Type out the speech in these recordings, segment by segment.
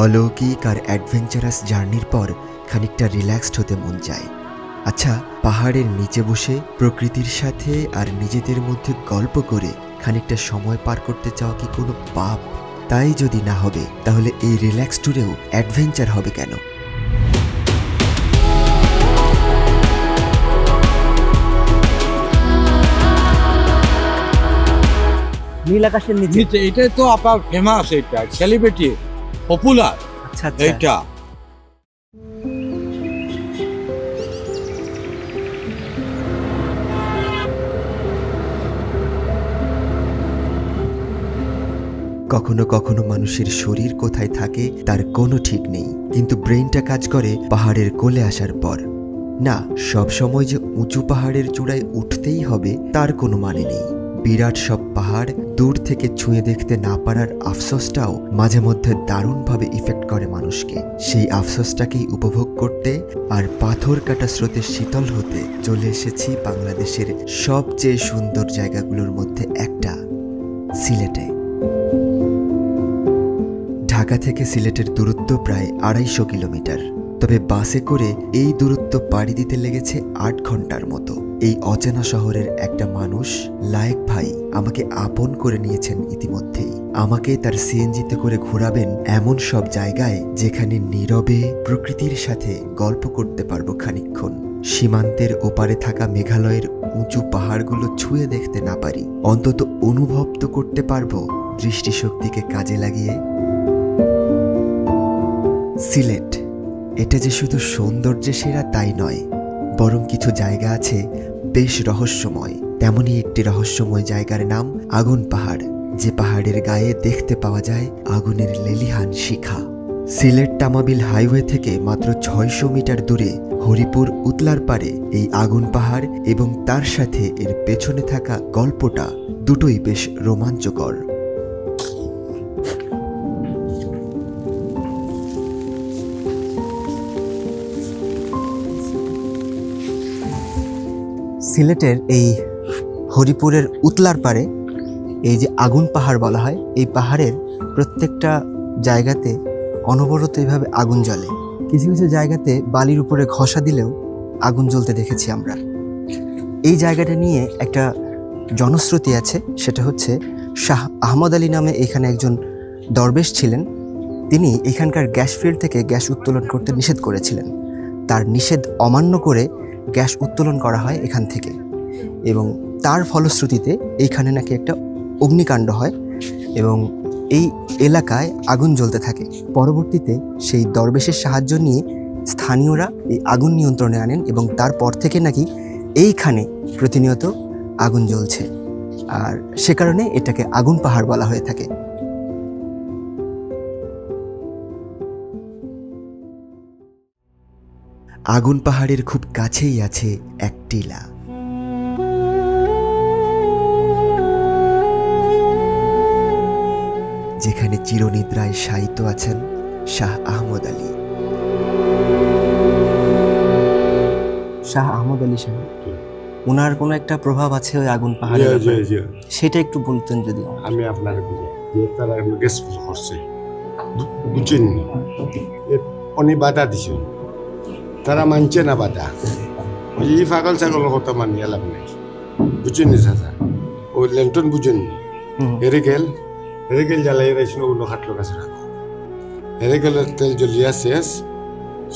অলৌকিক আর অ্যাডভেঞ্চারাস জার্নির পর খানিকটা রিল্যাক্সড হতে মন চায়। আচ্ছা, পাহাড়ের নিচে বসে প্রকৃতির সাথে আর নিজেদের মধ্যে গল্প করে খানিকটা সময় পার করতে চাওয়া কি কোনো পাপ? তাই যদি না হবে তাহলে এই রিল্যাক্স ট্যুরেও অ্যাডভেঞ্চার হবে কেন? নীল আকাশের নিচে এটাই তো আপনার ফেমাস, এটা সেলিব্রিটি পপুলার। আচ্ছা এইটা কখনো কখনো মানুষের শরীর কোথায় থাকে তার কোনো ঠিক নেই, কিন্তু ব্রেইনটা কাজ করে পাহাড়ের কোলে আসার পর। না, সব সময় যে উঁচু পাহাড়ের চূড়ায় উঠতেই হবে তার কোনো মানে নেই। বিরাট সব পাহাড় দূর থেকে ছুঁয়ে দেখতে না পারার আফসোসটাও মাঝে মধ্যে দারুণভাবে ইফেক্ট করে মানুষকে। সেই আফসোসটাকেই উপভোগ করতে আর পাথর কাটা স্রোতে শীতল হতে চলে এসেছি বাংলাদেশের সবচেয়ে সুন্দর জায়গাগুলোর মধ্যে একটা, সিলেটে। ঢাকা থেকে সিলেটের দূরত্ব প্রায় ২৫০ কিলোমিটার। তবে বাসে করে এই দূরত্ব পাড়ি দিতে লেগেছে ৮ ঘন্টার মতো। এই অচেনা শহরের একটা মানুষ, লায়েক ভাই, আমাকে আপন করে নিয়েছেন ইতিমধ্যেই। আমাকে তার সিএনজিতে করে ঘোরাবেন এমন সব জায়গায় যেখানে নীরবে প্রকৃতির সাথে গল্প করতে পারবো খানিকক্ষণ। সীমান্তের ওপারে থাকা মেঘালয়ের উঁচু পাহাড়গুলো ছুঁয়ে দেখতে না পারি, অন্তত অনুভব তো করতে পারবো দৃষ্টিশক্তিকে কাজে লাগিয়ে। সিলেট, এটা যে শুধু সৌন্দর্যে সেরা তাই নয়, বরং কিছু জায়গা আছে বেশ রহস্যময়। তেমনই একটি রহস্যময় জায়গার নাম আগুন পাহাড়, যে পাহাড়ের গায়ে দেখতে পাওয়া যায় আগুনের লেলিহান শিখা। সিলেট তামাবিল হাইওয়ে থেকে মাত্র ৬০০ মিটার দূরে হরিপুর উতলার পারে এই আগুন পাহাড় এবং তার সাথে এর পেছনে থাকা গল্পটা দুটোই বেশ রোমাঞ্চকর। সিলেটের এই হরিপুরের উতলার পারে এই যে আগুন পাহাড় বলা হয়, এই পাহাড়ের প্রত্যেকটা জায়গাতে অনবরত এইভাবে আগুন জ্বলে। কিছু কিছু জায়গাতে বালির উপরে ঘষা দিলেও আগুন জ্বলতে দেখেছি আমরা। এই জায়গাটা নিয়ে একটা জনশ্রুতি আছে, সেটা হচ্ছে শাহ আহমদ আলী নামে এখানে একজন দরবেশ ছিলেন। তিনি এখানকার গ্যাস ফিল্ড থেকে গ্যাস উত্তোলন করতে নিষেধ করেছিলেন। তার নিষেধ অমান্য করে গ্যাস উত্তোলন করা হয় এখান থেকে, এবং তার ফলশ্রুতিতে এইখানে নাকি একটা অগ্নিকাণ্ড হয় এবং এই এলাকায় আগুন জ্বলতে থাকে। পরবর্তীতে সেই দরবেশের সাহায্য নিয়ে স্থানীয়রা এই আগুন নিয়ন্ত্রণে আনেন এবং তারপর থেকে নাকি এইখানে প্রতিনিয়ত আগুন জ্বলছে, আর সে কারণে এটাকে আগুন পাহাড় বলা হয়ে থাকে। আগুন পাহাড়ের খুব কাছেই আছে এক টিলা। যেখানে চিরনিদ্রায় শায়িত আছেন শাহ আহমদ আলী। শাহ আহমদ আলী সাহেব, ওনার কোনো একটা প্রভাব আছে ওই আগুন পাহাড়ে, সেটা একটু বলতেন যদি। আমি আপনার তারা গ্যাস করছে বুঝছেন, উনি বাধা দিছেন, তারা মানছে না বাধা। ওই এই পাগল ছাগলের কথা মানিয়ে লাভ নাই, বুঝছেন নি চাচা? ওই ল্যান্টন বুঝেন নি, হেরে গেল জ্বালাই রাইছিল উনো খাটলো কাছে রাখো, হেরে গেল তেল জ্বলিয়া শেষ,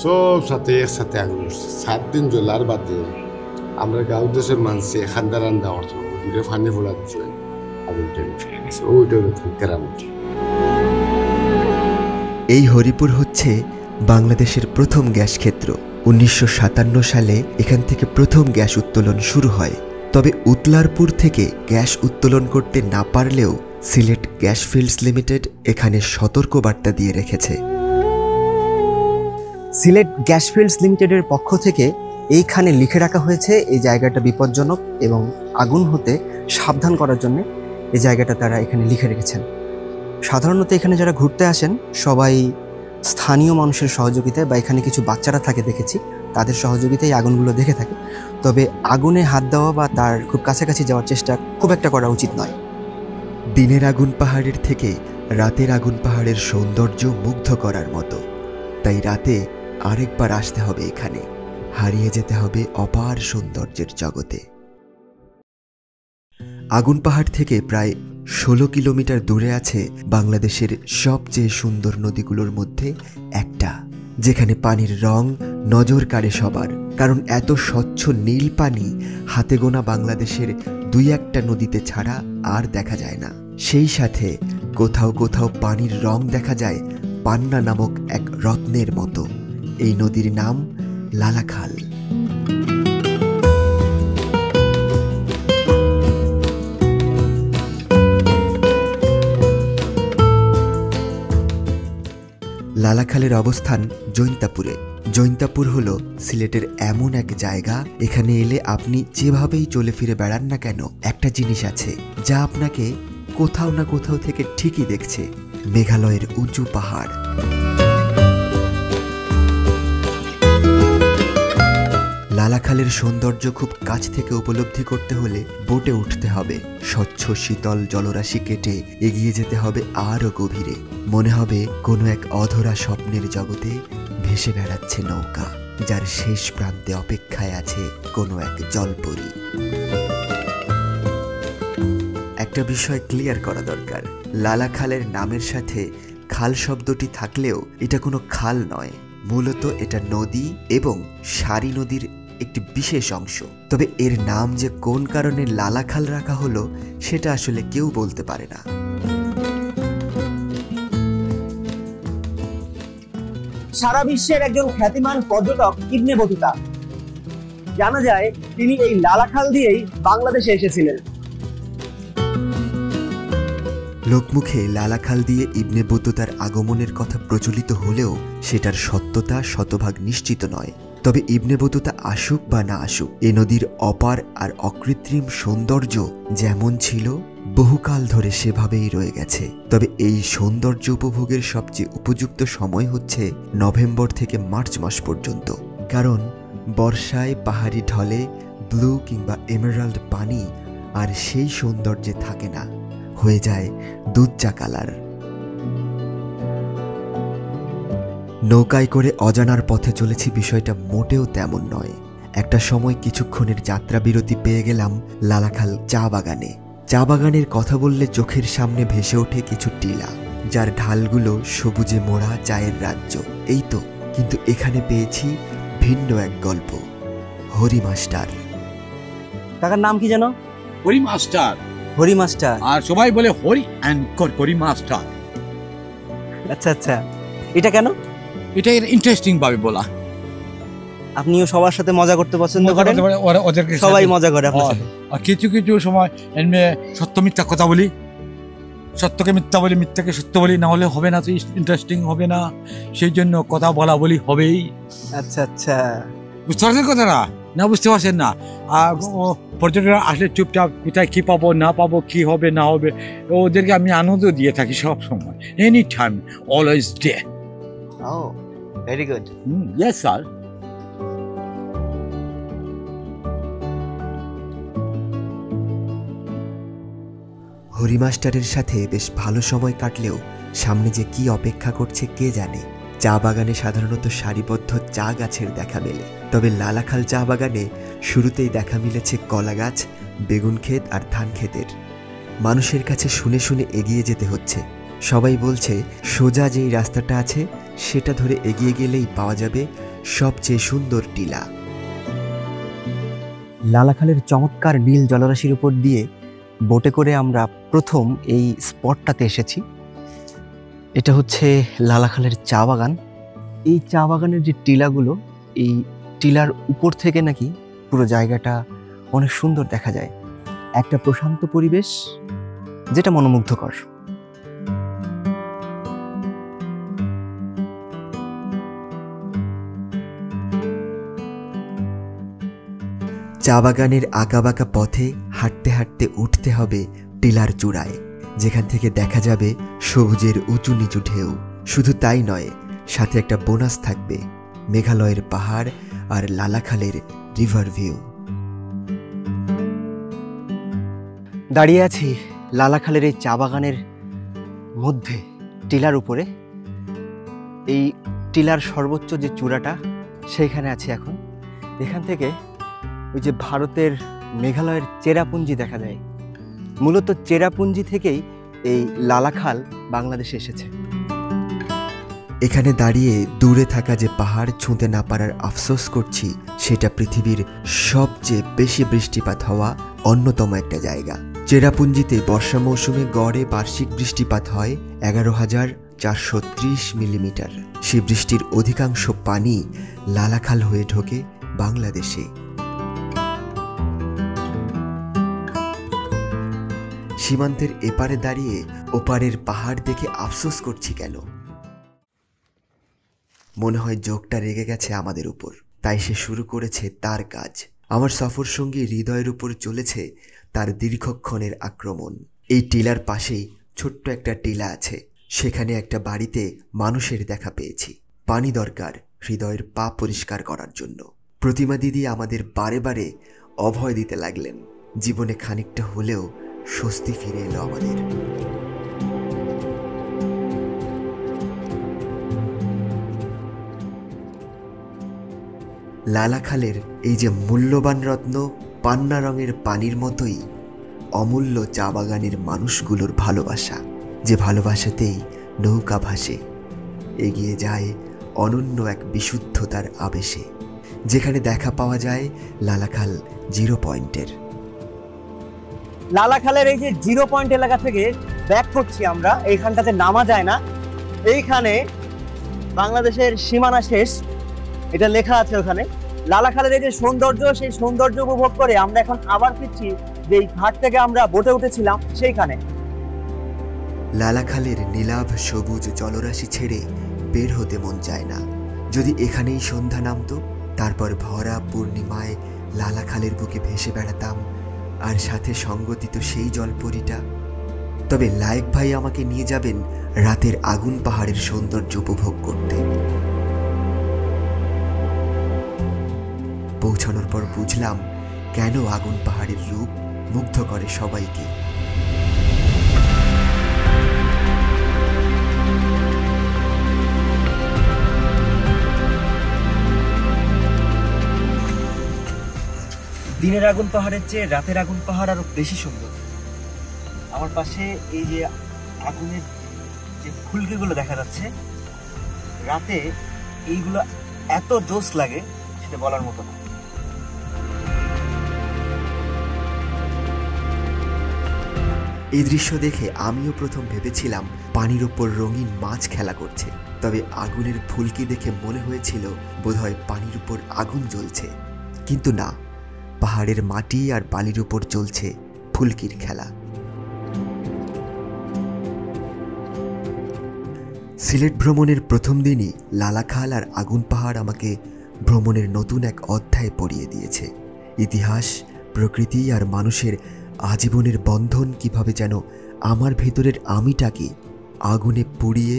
সব সাথে একসাথে আগুন উঠছে। 7 দিন জ্বলার বাদে আমরা গাঁও দেশের মানুষে খান্দা রান্দা অর্থ ফানি ফোলা দিচ্ছে, আগুন টেনে ফিরে গেছে। ওইটা কেরামতি। এই হরিপুর হচ্ছে বাংলাদেশের প্রথম গ্যাস ক্ষেত্র। ১৯৫৭ সালে এখান থেকে প্রথম গ্যাস উত্তোলন শুরু হয়। তবে উতলারপুর থেকে গ্যাস উত্তোলন করতে না পারলেও সিলেট গ্যাস ফিল্ডস লিমিটেড এখানে সতর্কবার্তা দিয়ে রেখেছে। সিলেট গ্যাস ফিল্ডস লিমিটেডের পক্ষ থেকে এইখানে লিখে রাখা হয়েছে এই জায়গাটা বিপজ্জনক এবং আগুন হতে সাবধান করার জন্য এই জায়গাটা তারা এখানে লিখে রেখেছেন। সাধারণত এখানে যারা ঘুরতে আসেন সবাই স্থানীয় মানুষের সহযোগিতায় বা এখানে কিছু বাচ্চারা থাকে দেখেছি, তাদের সহযোগিতায় আগুনগুলো দেখে থাকে। তবে আগুনে হাত দেওয়া বা তার খুব কাছাকাছি যাওয়ার চেষ্টা খুব একটা করা উচিত নয়। দিনের আগুন পাহাড়ের থেকে রাতের আগুন পাহাড়ের সৌন্দর্য মুগ্ধ করার মতো, তাই রাতে আরেকবার আসতে হবে এখানে, হারিয়ে যেতে হবে অপার সৌন্দর্যের জগতে। আগুন পাহাড় থেকে প্রায় 16 কিলোমিটার দূরে আছে বাংলাদেশের সবচেয়ে সুন্দর নদীগুলোর মধ্যে একটা, যেখানে পানির রং নজর কাড়ে সবার, কারণ এত স্বচ্ছ নীল পানি হাতে গোনা বাংলাদেশের 2-1টা নদীতে ছাড়া আর দেখা যায় না। সেই সাথে কোথাও কোথাও পানির রং দেখা যায় পান্না নামক এক রত্নের মতো। এই নদীর নাম লালাখাল। লালাখালের অবস্থান জৈন্তাপুরে। জৈন্তাপুর হলো সিলেটের এমন এক জায়গা, এখানে এলে আপনি যেভাবেই চলে ফিরে বেড়ান না কেন, একটা জিনিস আছে যা আপনাকে কোথাও না কোথাও থেকে ঠিকই দেখছে, মেঘালয়ের উঁচু পাহাড়। লালাখালের সৌন্দর্য খুব কাছ থেকে উপলব্ধি করতে হলে বোটে উঠতে হবে। স্বচ্ছ শীতল জলরাশি কেটে এগিয়ে যেতে হবে আরও গভীরে। মনে হবে কোনো এক অধরা স্বপ্নের জগতে ভেসে বেড়াচ্ছে নৌকা, যার শেষ প্রান্তে অপেক্ষায় আছে কোনো এক জলপরী। একটা বিষয় ক্লিয়ার করা দরকার, লালাখালের নামের সাথে খাল শব্দটি থাকলেও এটা কোনো খাল নয়, মূলত এটা নদী এবং সারি নদীর একটি বিশেষ অংশ। তবে এর নাম যে কোন কারণে লালাখাল রাখা হলো সেটা আসলে কেউ বলতে পারে না। সারা বিশ্বের একজন খ্যাতিমান পর্যটক ইবনে বতুতা, জানা যায় তিনি এই লালাখাল দিয়েই বাংলাদেশে এসেছিলেন। লোকমুখে লালাখাল দিয়ে ইবনে বতুতার আগমনের কথা প্রচলিত হলেও সেটার সত্যতা শতভাগ নিশ্চিত নয়। তবে ইবনে বতুতা আসুক বা না আসুক, এ নদীর অপার আর অকৃত্রিম সৌন্দর্য যেমন ছিল বহুকাল ধরে সেভাবেই রয়ে গেছে। তবে এই সৌন্দর্য উপভোগের সবচেয়ে উপযুক্ত সময় হচ্ছে নভেম্বর থেকে মার্চ মাস পর্যন্ত, কারণ বর্ষায় পাহাড়ি ঢলে ব্লু কিংবা এমেরাল্ড পানি আর সেই সৌন্দর্যে থাকে না, হয়ে যায় দুধ চা কালার। নৌকায় করে অজানার পথে চলেছি বিষয়টা মোটেও তেমন নয়। একটা সময় কিছুক্ষণের যাত্রা বিরতি পেয়ে গেলাম লালাখাল চা বাগানে। চা বাগানের কথা বললে চোখের সামনে ভেসে ওঠে কিছু টিলা, যার ঢালগুলো সবুজে মোড়া চায়ের রাজ্য। এই তো, কিন্তু এখানে পেয়েছি ভিন্ন এক গল্প, হরি মাস্টার। কাকার নাম কি যেন? হরি মাস্টার। হরি মাস্টার। আর সবাই বলে হরি অ্যান্ড হরি মাস্টার। আচ্ছা আচ্ছা, এটা কেন? এটা ইন্টারেস্টিং ভাবে বলা। আপনিও সবার সাথে মজা করতে পছন্দ করেন? ওদেরকে সবাই মজা করে আপনার সাথে। আর কিছু কিছু সময় এমনি সত্য মিথ্যা কথা বলি, সত্যকে মিথ্যা বলি, মিথ্যাকে সত্য বলি, না হলে হবে না, তো ইন্টারেস্টিং হবে না। সেই জন্য কথা বলা বলি হবেই। আচ্ছা আচ্ছা, বুঝতে পারছেন কথাটা? না বুঝতে পারছেন না? আর পর্যটকরা আসলে চুপচাপ কোথায় কি পাবো না পাবো, কি হবে না হবে, ওদেরকে আমি আনন্দ দিয়ে থাকি সব সময়, any time, always day. Oh very good. Yes sir. Hari মাস্টারের সাথে বেশ ভালো সময় কাটলেও সামনে যে কি অপেক্ষা করছে কে জানে। চা বাগানে সাধারণত সারিবদ্ধ চা গাছের দেখা মেলে, তবে লালাখাল চা বাগানে শুরুতেই দেখা মিলেছে কলা গাছ, বেগুন ক্ষেত আর ধান ক্ষেতের। মানুষের কাছে শুনে শুনে এগিয়ে যেতে হচ্ছে। সবাই বলছে সোজা যেই রাস্তাটা আছে সেটা ধরে এগিয়ে গেলেই পাওয়া যাবে সবচেয়ে সুন্দর টিলা। লালাখালের চমৎকার নীল জলরাশির উপর দিয়ে বোটে করে আমরা প্রথম এই স্পটটাতে এসেছি। এটা হচ্ছে লালাখালের চা বাগান। এই চা বাগানের যে টিলাগুলো, এই টিলার উপর থেকে নাকি পুরো জায়গাটা অনেক সুন্দর দেখা যায়। একটা প্রশান্ত পরিবেশ যেটা মনোমুগ্ধকর। চা বাগানের আঁকাবাঁকা পথে হাঁটতে হাঁটতে উঠতে হবে টিলার চূড়ায়, যেখান থেকে দেখা যাবে সবুজের উঁচু নিচু ঢেউ। শুধু তাই নয়, সাথে একটা বোনাস থাকবে, মেঘালয়ের পাহাড় আর লালাখালের রিভার ভিউ। দাঁড়িয়ে আছি লালাখালের এই চা বাগানের মধ্যে টিলার উপরে, এই টিলার সর্বোচ্চ যে চূড়াটা সেইখানে আছি এখন। এখান থেকে ওই যে ভারতের মেঘালয়ের চেরাপুঞ্জি দেখা যায়। মূলত চেরাপুঞ্জি থেকেই এই লালাখাল বাংলাদেশে এসেছে। এখানে দাঁড়িয়ে দূরে থাকা যে পাহাড় ছুঁতে না পারার আফসোস করছি, সেটা পৃথিবীর সবচেয়ে বেশি বৃষ্টিপাত হওয়া অন্যতম একটা জায়গা। চেরাপুঞ্জিতে বর্ষা মৌসুমে গড়ে বার্ষিক বৃষ্টিপাত হয় 11,430 মিলিমিটার। সে বৃষ্টির অধিকাংশ পানি লালাখাল হয়ে ঢোকে বাংলাদেশে। সীমান্তের এপারে দাঁড়িয়ে ওপারের পাহাড় দেখে আফসোস করছি কেন? মনে হয় যোগটা রেগে গেছে আমাদের উপর, তাই সে শুরু করেছে তার কাজ। আমার সফর সঙ্গী হৃদয়ের উপর চলেছে তার দীর্ঘক্ষণের আক্রমণ। এই টিলার পাশেই ছোট্ট একটা টিলা আছে, সেখানে একটা বাড়িতে মানুষের দেখা পেয়েছি। পানি দরকার হৃদয়ের পা পরিষ্কার করার জন্য। প্রতিমা দিদি আমাদের বারে বারে অভয় দিতে লাগলেন। জীবনে খানিকটা হলেও স্বস্তি ফিরে এলো আমাদের। লালাখালের এই যে মূল্যবান রত্ন পান্না রঙের পানির মতোই অমূল্য চা বাগানের মানুষগুলোর ভালোবাসা, যে ভালোবাসাতেই নৌকা ভাসে, এগিয়ে যায় অনন্য এক বিশুদ্ধতার আবেশে, যেখানে দেখা পাওয়া যায় লালাখাল 0 পয়েন্টের। লালাখালের এই যে 0 পয়েন্ট এলাকা থেকে ব্যাক করছি আমরা, এইখানটাতে নামা যায় না। এইখানে বাংলাদেশের সীমানা শেষ, এটা লেখা আছে ওখানে। লালাখালের এই যে সৌন্দর্য, সেই সৌন্দর্য উপভোগ করে আমরা এখন আবার ফিরছি যেই ঘাট থেকে আমরা বোটে উঠেছিলাম সেইখানে। লালাখালের নীলাভ সবুজ জলরাশি ছেড়ে বের হতে মন চায় না। যদি এখানেই সন্ধ্যা নামতো, তারপর ভরা পূর্ণিমায় লালাখালের বুকে ভেসে বেড়াতাম, আর সাথে সঙ্গ দিত সেই জলপরীটা। তবে লায়েক ভাই আমাকে নিয়ে যাবেন রাতের আগুন পাহাড়ের সৌন্দর্য উপভোগ করতে। পৌঁছানোর পর বুঝলাম কেন আগুন পাহাড়ের রূপ মুগ্ধ করে সবাইকে। দিনের আগুন পাহাড়ের চেয়ে রাতের আগুন পাহাড় আরো বেশি সুন্দর। আমার পাশে এই যে আগুনের যে ফুলকিগুলো দেখা যাচ্ছে, রাতে এইগুলো এত জোশ লাগে সেটা বলার মতো না। এই দৃশ্য দেখে আমিও প্রথম ভেবেছিলাম পানির উপর রঙিন মাছ খেলা করছে, তবে আগুনের ফুলকি দেখে মনে হয়েছিল বোধহয় পানির উপর আগুন জ্বলছে। কিন্তু না, পাহাড়ের মাটি আর বালির উপর চলছে ফুলকির খেলা। সিলেট ভ্রমণের প্রথম দিনই লালাখাল আর আগুন পাহাড় আমাকে ভ্রমণের নতুন এক অধ্যায় পড়িয়ে দিয়েছে। ইতিহাস, প্রকৃতি আর মানুষের আজীবনের বন্ধন কিভাবে যেন আমার ভেতরের আমিটাকে আগুনে পুড়িয়ে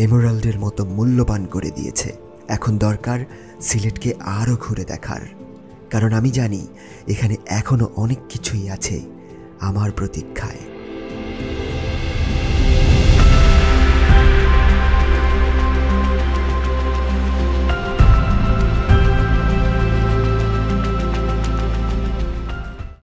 এমেরাল্ডের মতো মূল্যবান করে দিয়েছে। এখন দরকার সিলেটকে আরও ঘুরে দেখার, কারণ আমি জানি এখানে এখনো অনেক কিছুই আছে আমার প্রতীক্ষায়।